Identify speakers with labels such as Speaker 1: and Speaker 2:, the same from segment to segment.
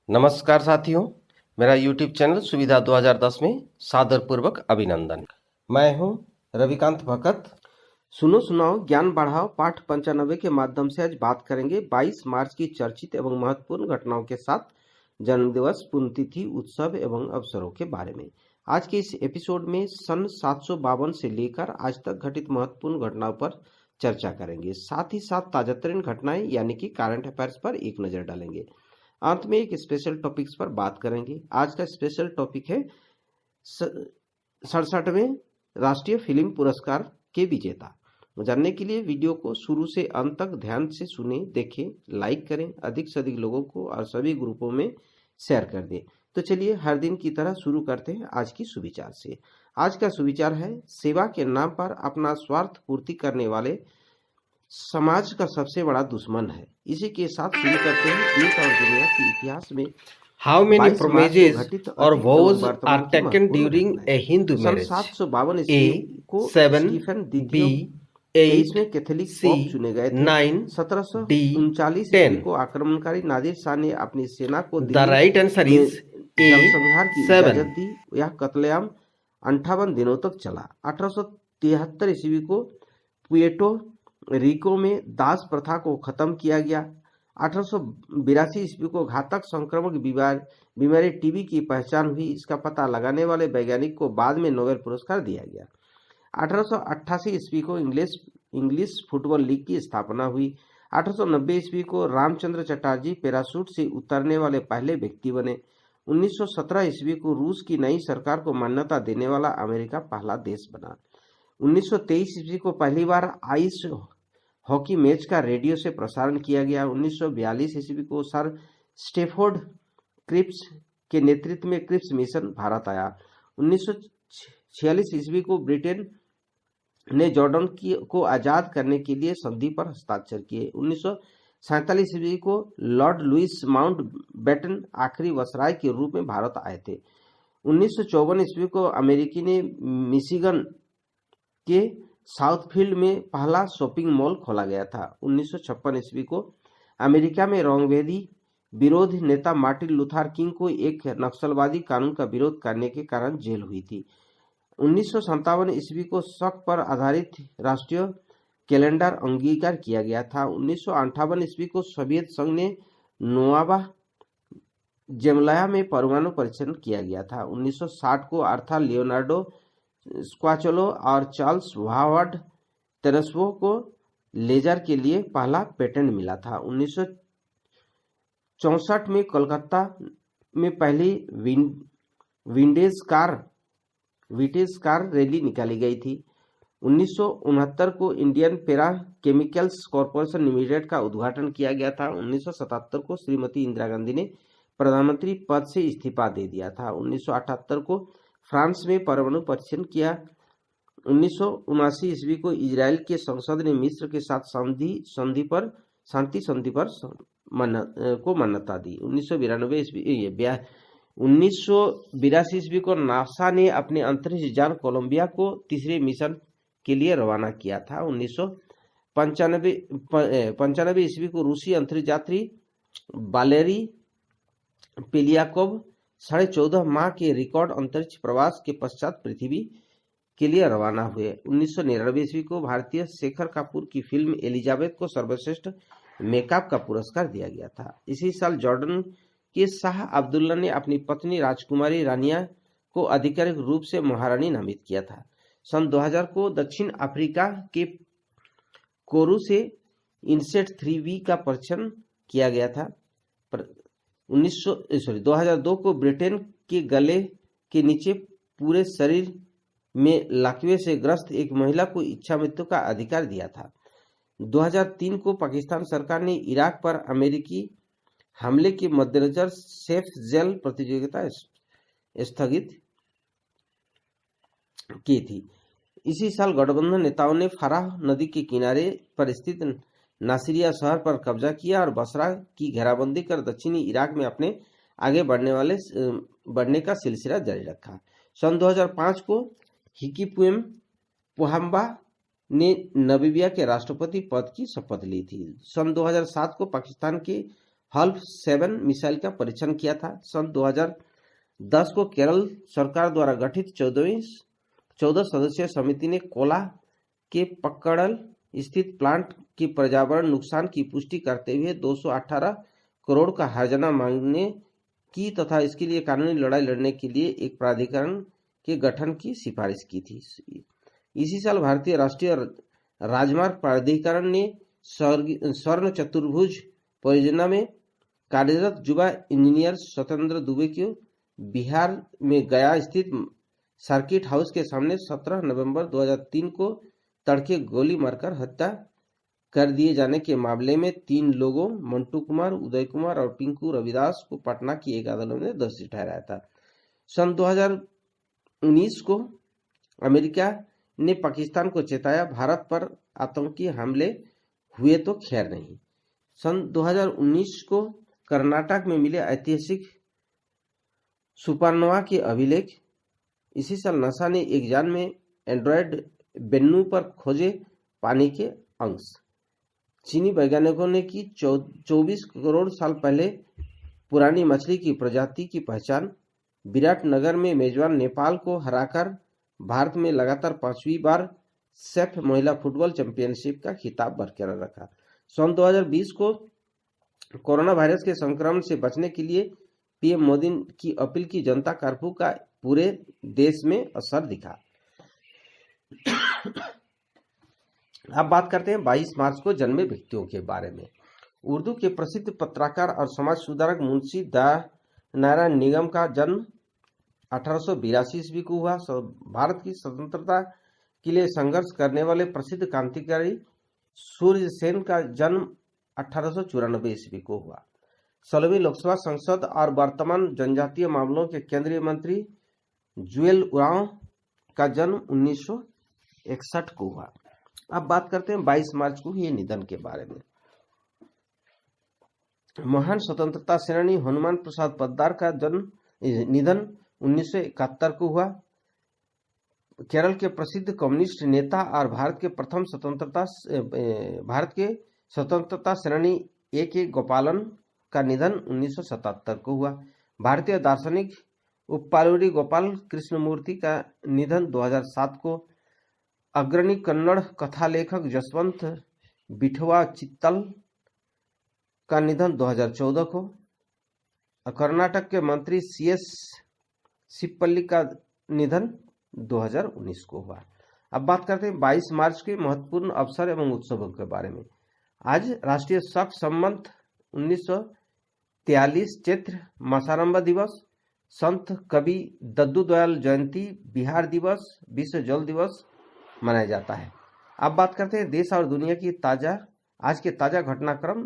Speaker 1: नमस्कार साथियों, मेरा YouTube चैनल सुविधा 2010 में सादरपूर्वक अभिनंदन। मैं हूं रविकांत भगत। सुनो सुनाओ ज्ञान बढ़ाओ पाठ 95 के माध्यम से आज बात करेंगे 22 मार्च की चर्चित एवं महत्वपूर्ण घटनाओं के साथ जन्मदिवस, पुण्यतिथि, उत्सव एवं अवसरों के बारे में। आज के इस एपिसोड में सन 752 से लेकर आज तक घटित महत्वपूर्ण घटनाओं पर चर्चा करेंगे। साथ ही साथ ताजातरीन घटनाएं यानी कि करंट अफेयर्स पर एक नजर डालेंगे। अंत में एक स्पेशल टॉपिक्स पर बात करेंगे। आज का स्पेशल टॉपिक है 67वें राष्ट्रीय फिल्म पुरस्कार के विजेता। जानने के लिए वीडियो को शुरू से अंत तक ध्यान से सुने, देखें, लाइक करें, अधिक से अधिक लोगों को और सभी ग्रुपों में शेयर कर दें। तो चलिए हर दिन की तरह शुरू करते हैं आज की सुविचार से। आज का सुविचार है, सेवा के नाम पर अपना स्वार्थ पूर्ति करने वाले समाज का सबसे बड़ा दुश्मन है। इसी के साथ शुरू करते हैं देश और दुनिया के इतिहास में
Speaker 2: how many promises or vows are taken during a Hindu marriage?
Speaker 1: 752 ईस्वी को
Speaker 2: 7
Speaker 1: स्टीफन
Speaker 2: B
Speaker 1: द्वितीय
Speaker 2: 8
Speaker 1: तेईसवें कैथोलिक
Speaker 2: C
Speaker 1: पोप चुने गए थे।
Speaker 2: 9
Speaker 1: 1739
Speaker 2: D
Speaker 1: ईस्वी
Speaker 2: 10.
Speaker 1: को आक्रमणकारी नादिर शाह ने अपनी सेना को
Speaker 2: The
Speaker 1: दिल्ली
Speaker 2: right answer
Speaker 1: में
Speaker 2: is A
Speaker 1: जनसंहार की
Speaker 2: 7.
Speaker 1: इजाजत दी। यह कत्लेआम 58 दिनों तक चला। 1873 ईस्वी को पुएर्टो रिको में दास प्रथा को खत्म किया गया। 1882 ईस्वी को घातक संक्रामक बीमारी टीबी की पहचान हुई। इसका पता लगाने वाले वैज्ञानिक को बाद में नोबेल पुरस्कार दिया गया। 1888 ईस्वी को इंग्लिश फुटबॉल लीग की स्थापना हुई। 1890 ईस्वी को रामचंद्र चटर्जी पैराशूट से उतरने वाले पहले व्यक्ति बने। 1917 ईस्वी को रूस की नई सरकार को मान्यता देने वाला अमेरिका पहला देश बना। 1923 ईस्वी को पहली बार आइस हॉकी मैच का रेडियो से प्रसारण किया गया। 1942 ईस्वी को सर स्टेफोर्ड क्रिप्स के नेतृत्व में क्रिप्स मिशन भारत आया। 1946 ईस्वी को ब्रिटेन ने जॉर्डन को आजाद करने के लिए संधि पर हस्ताक्षर किए। 1947 ईस्वी को लॉर्ड लुइस माउंटबेटन आखिरी वसराय के रूप में भारत आए थे। 1954 ईस्वी को अमेरिकी ने मिशिगन के साउथफील्ड में पहला शॉपिंग मॉल खोला गया था। 1956 ईस्वी को अमेरिका में रोंगवेदी विरोध नेता मार्टिन लूथर किंग को एक नक्सलवादी कानून का विरोध करने के कारण जेल हुई थी। 1957 ईस्वी को शक पर आधारित राष्ट्रीय कैलेंडर अंगीकार किया गया था। 1958 ईस्वी को सोवियत संघ ने नोवाबा जेमलाया में परमाणु परीक्षण किया गया था। 1960 को आर्थर लियोनार्डो स्क्वाचोलो और चार्ल्स हावर्ड तेरेस्वो को लेजर के लिए पहला पेटेंट मिला था। 1964 में कोलकाता में पहली विंटेज कार रैली निकाली गई थी। 1969 को Indian para chemicals corporation limited का उद्घाटन किया गया था। 1977 को श्रीमती इंदिरा गांधी ने प्रधानमंत्री पद से इस्तीफा दे दिया था। 1978 को फ्रांस में परमाणु परीक्षण किया। 1979 ईस्वी को इजराइल के संसद ने मिस्र के साथ शांति संधि पर मान्यता दी। 1982 ईस्वी को नासा ने अपने अंतरिक्ष यान कोलंबिया को तीसरे मिशन के लिए रवाना किया था। 1995 ईस्वी को रूसी अंतरिक्ष यात्री वालेरी पिलियाकोव 14.5 माह के रिकॉर्ड अंतरिक्ष प्रवास के पश्चात पृथ्वी के लिए रवाना हुए। 1999 ईस्वी को भारतीय शेखर कपूर की फिल्म एलिजाबेथ को सर्वश्रेष्ठ मेकअप का पुरस्कार दिया गया था। इसी साल जॉर्डन के शाह अब्दुल्ला ने अपनी पत्नी राजकुमारी रानिया को आधिकारिक रूप से महारानी नामित किया था। सन 2000 को दक्षिण अफ्रीका के कोरू से इनसेट 3V का परीक्षण किया गया था। 2002 को ब्रिटेन के गले के नीचे पूरे शरीर में लकवे से ग्रस्त एक महिला को इच्छा मृत्यु का अधिकार दिया था। 2003 को पाकिस्तान सरकार ने इराक पर अमेरिकी हमले के मद्देनजर सेफ जेल प्रतियोगिता स्थगित की थी। इसी साल गठबंधन नेताओं ने फराह नदी के किनारे पर स्थित नासिरिया शहर पर कब्जा किया और बसरा की घेराबंदी कर दक्षिणी इराक में अपने आगे बढ़ने का सिलसिला जारी रखा। सन 2005 को हिकिपुएम पोहाम्बा ने नामीबिया के राष्ट्रपति पद की शपथ ली थी। सन 2007 को पाकिस्तान के हल्फ 7 मिसाइल का परीक्षण किया था। सन 2010 को केरल सरकार द्वारा गठित 14 सदस्यीय समिति ने कोला के पक्कड़ल स्थित प्लांट की पर्यावरण नुकसान की पुष्टि करते हुए 218 करोड़ का हर्जाना मांगने की तथा इसके लिए कानूनी लड़ाई लड़ने के लिए एक प्राधिकरण के गठन की सिफारिश की थी। इसी साल भारतीय राष्ट्रीय राजमार्ग प्राधिकरण ने स्वर्ण चतुर्भुज परियोजना में कार्यरत युवा इंजीनियर स्वतंत्र दुबे को बिहार में गया स्थित सर्किट हाउस के सामने 17 नवंबर 2003 को तड़के गोली मारकर हत्या कर दिए जाने के मामले में 3 लोगों मंटू कुमार, उदय कुमार और पिंकू रविदास को पटना की एक अदालत ने दोषी ठहराया था। सन 2019 को अमेरिका ने पाकिस्तान को चेताया, भारत पर आतंकी हमले हुए तो खैर नहीं। सन 2019 को कर्नाटक में मिले ऐतिहासिक सुपरनोवा के अभिलेख। इसी साल नासा ने एक यान में एंड्रॉयड बेन्नू पर खोजे पानी के अंश। चीनी वैज्ञानिकों ने की 24 करोड़ साल पहले पुरानी मछली की प्रजाति की पहचान। विराटनगर में मेजबान नेपाल को हराकर भारत में लगातार 5वीं बार सेफ महिला फुटबॉल चैंपियनशिप का खिताब बरकरार रखा। सन 2020 को कोरोना वायरस के संक्रमण से बचने के लिए पीएम मोदी की अपील की जनता कर्फ्यू का पूरे देश में असर दिखा। अब बात करते हैं 22 मार्च को जन्मे व्यक्तियों के बारे में। उर्दू के प्रसिद्ध पत्रकार और समाज सुधारक मुंशी दयानारायण निगम का जन्म 1882 ईस्वी को हुआ। भारत की स्वतंत्रता के लिए संघर्ष करने वाले प्रसिद्ध क्रांतिकारी सूर्य सेन का जन्म 1894 ईस्वी को हुआ। 16वीं लोकसभा संसद और वर्तमान जनजातीय मामलों के केंद्रीय मंत्री जुएल उरांव का जन्म 1961 को हुआ। अब बात करते हैं 22 मार्च को ये निधन के बारे में। महान स्वतंत्रता सेनानी हनुमान प्रसाद पोद्दार का निधन 1971 को हुआ। केरल के प्रसिद्ध कम्युनिस्ट नेता और भारत के स्वतंत्रता सेनानी A.K. गोपालन का निधन 1977 को हुआ। भारतीय दार्शनिक उप्पालूरी गोपाल कृष्णमूर्ति का निधन 2007 को। अग्रणी कन्नड़ कथा लेखक जसवंत बिठवा चित्तल का निधन 2014 को। कर्नाटक के मंत्री CS सिप्पल्ली का निधन 2019 को हुआ। अब बात करते हैं 22 मार्च के महत्वपूर्ण अवसर एवं उत्सवों के बारे में। आज राष्ट्रीय शक संवत 1943 चैत्र मासारंभ दिवस, संत कवि दद्दू दयाल जयंती, बिहार दिवस, विश्व जल दिवस मनाया जाता है। अब बात करते हैं देश और दुनिया की आज के ताजा घटनाक्रम।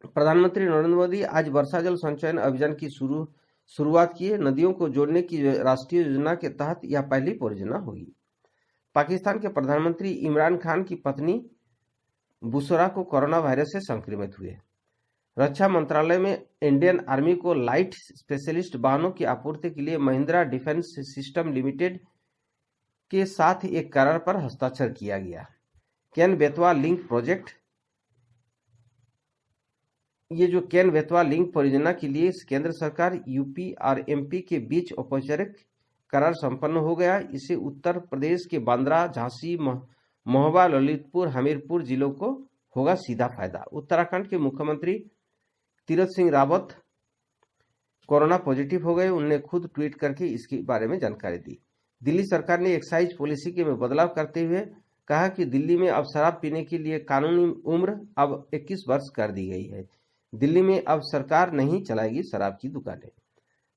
Speaker 1: प्रधानमंत्री नरेंद्र मोदी आज वर्षा जल संचयन अभियान की शुरुआत की है। नदियों को जोड़ने की राष्ट्रीय योजना के तहत यह पहली परियोजना होगी। पाकिस्तान के प्रधानमंत्री इमरान खान की पत्नी बुशरा को कोरोना वायरस से संक्रमित हुए। रक्षा मंत्रालय में इंडियन आर्मी को लाइट स्पेशलिस्ट वाहनों की आपूर्ति के लिए महिंद्रा डिफेंस सिस्टम लिमिटेड के साथ एक करार पर हस्ताक्षर किया गया। केन बेतवा लिंक प्रोजेक्ट, ये जो केन बेतवा लिंक परियोजना के लिए केंद्र सरकार, यूपी और एमपी के बीच औपचारिक करार संपन्न हो गया। इसे उत्तर प्रदेश के बांद्रा, झांसी, महोबा, ललितपुर, हमीरपुर जिलों को होगा सीधा फायदा। उत्तराखंड के मुख्यमंत्री तीरथ सिंह रावत कोरोना पॉजिटिव हो गए। उन्होंने खुद ट्वीट करके इसके बारे में जानकारी दी। दिल्ली सरकार ने एक्साइज पॉलिसी के में बदलाव करते हुए कहा कि दिल्ली में अब शराब पीने के लिए कानूनी उम्र अब 21 वर्ष कर दी गई है। दिल्ली में अब सरकार नहीं चलाएगी शराब की दुकानें।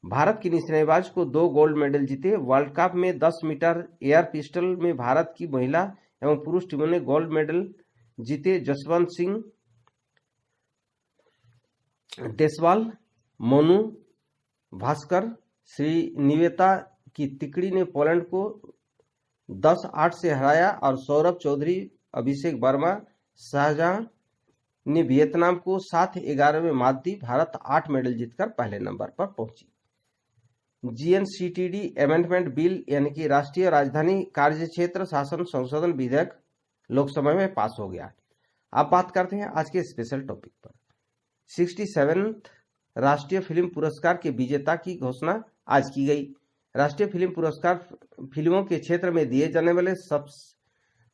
Speaker 1: भारत की निशानेबाज को 2 गोल्ड मेडल जीते। वर्ल्ड कप में 10 मीटर एयर पिस्टल में भारत की महिला एवं पुरुष टीमों ने गोल्ड मेडल जीते। जसवंत सिंह देसवाल, मोनू भास्कर, श्रीनिवेता की तिकड़ी ने पोलैंड को 10-8 से हराया और सौरभ चौधरी, अभिषेक वर्मा, शाहजहां ने वियतनाम को 7-11 में मात दी। भारत 8 मेडल जीतकर पहले नंबर पर पहुंची। GNCTD अमेंडमेंट बिल यानी कि राष्ट्रीय राजधानी कार्यक्षेत्र शासन संशोधन विधेयक लोकसभा में पास हो गया। अब बात करते हैं आज के स्पेशल टॉपिक पर। 67th राष्ट्रीय फिल्म पुरस्कार के विजेता की घोषणा आज की गई। राष्ट्रीय फिल्म पुरस्कार फिल्मों के क्षेत्र में दिए जाने वाले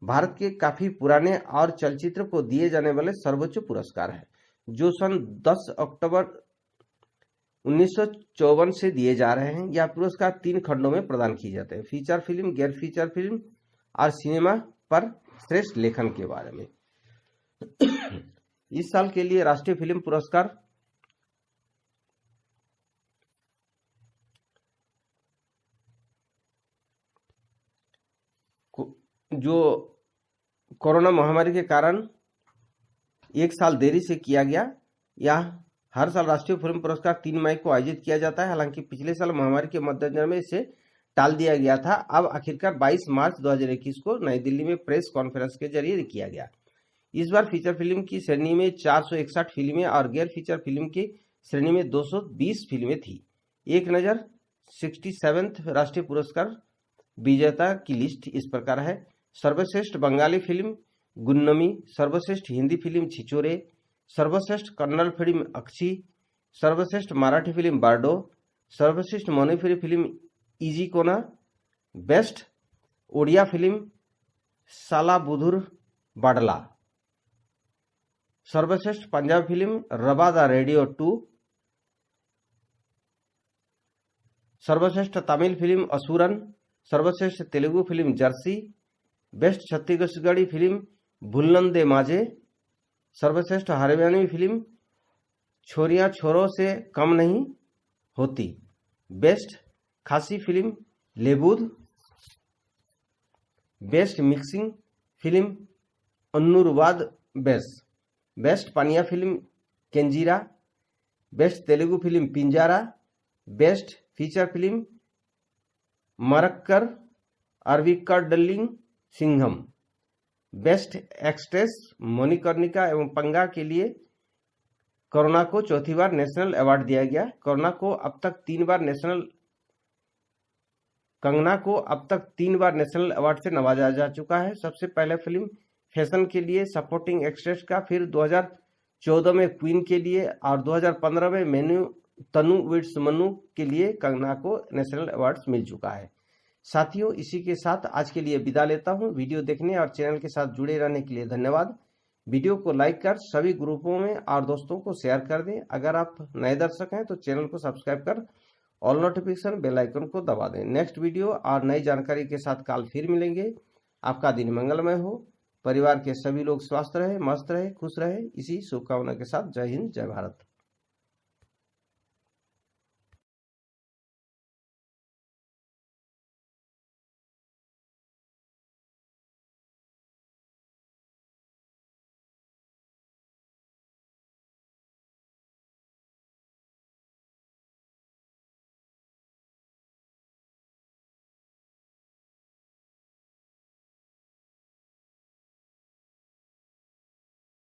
Speaker 1: भारत के काफी पुराने और चलचित्र को दिए जाने वाले सर्वोच्च पुरस्कार है, जो सन 10 अक्टूबर 1954 से दिए जा रहे हैं। यह पुरस्कार 3 खंडों में प्रदान किए जाते हैं: फीचर फिल्म, गैर फीचर फिल्म और सिनेमा पर श्रेष्ठ लेखन के बारे में। इस साल के लिए राष्ट्रीय फिल्म पुरस्कार जो कोरोना महामारी के कारण 1 साल देरी से किया गया। यह हर साल राष्ट्रीय फिल्म पुरस्कार 3 मई को आयोजित किया जाता है। हालांकि पिछले साल महामारी के मद्देनजर में इसे टाल दिया गया था। अब आखिरकार 22 मार्च 2021 को नई दिल्ली में प्रेस कॉन्फ्रेंस के जरिए किया गया। इस बार फीचर फिल्म की श्रेणी में 461 फिल्में और गैर फीचर फिल्म की श्रेणी में 220 फिल्में थी। एक नज़र 67th राष्ट्रीय पुरस्कार विजेता की लिस्ट इस प्रकार है: सर्वश्रेष्ठ बंगाली फिल्म गुन्नमी, सर्वश्रेष्ठ हिंदी फिल्म छिछोरे, सर्वश्रेष्ठ कन्नड़ फिल्म अक्षी, सर्वश्रेष्ठ मराठी फिल्म बार्डो, सर्वश्रेष्ठ Manipuri film Eigi Kona, best Odia film Salabudhar Badla, सर्वश्रेष्ठ पंजाबी फिल्म रबा द रेडियो 2, सर्वश्रेष्ठ तमिल फिल्म असुरन, सर्वश्रेष्ठ Telugu film Jersey, best Chhattisgarhi film Bhulan Maze, सर्वश्रेष्ठ हरियाणवी फिल्म छोरियां छोरों से कम नहीं होती, बेस्ट खासी फिल्म लेबूद, बेस्ट मिक्सिंग फिल्म अन्नुरुवाद बेस, best Paniya film Kenjira, best Telugu film Pinjara, best feature film Marakkar Arabikkadalinte Simham, best actress Manikarnika एवं पंगा के लिए कोरोना को चौथी बार नेशनल अवार्ड दिया गया। कंगना को अब तक 3 बार नेशनल अवार्ड से नवाजा जा चुका है। सबसे पहले फिल्म फैशन के लिए सपोर्टिंग एक्ट्रेस का, फिर 2014 में क्वीन के लिए और 2015 में तनु विट्स मनु के लिए कंगना को नेशनल अवार्ड मिल चुका है। साथियों, इसी के साथ आज के लिए विदा लेता हूं। वीडियो देखने और चैनल के साथ जुड़े रहने के लिए धन्यवाद। वीडियो को लाइक कर सभी ग्रुपों में और दोस्तों को शेयर कर दें। अगर आप नए दर्शक हैं तो चैनल को सब्सक्राइब कर ऑल नोटिफिकेशन बेल आइकन को दबा दें। नेक्स्ट वीडियो और नई जानकारी के साथ कल फिर मिलेंगे। आपका दिन मंगलमय हो, परिवार के सभी लोग स्वस्थ रहे, मस्त रहे, खुश रहे, इसी शुभकामना के साथ जय हिंद, जय भारत।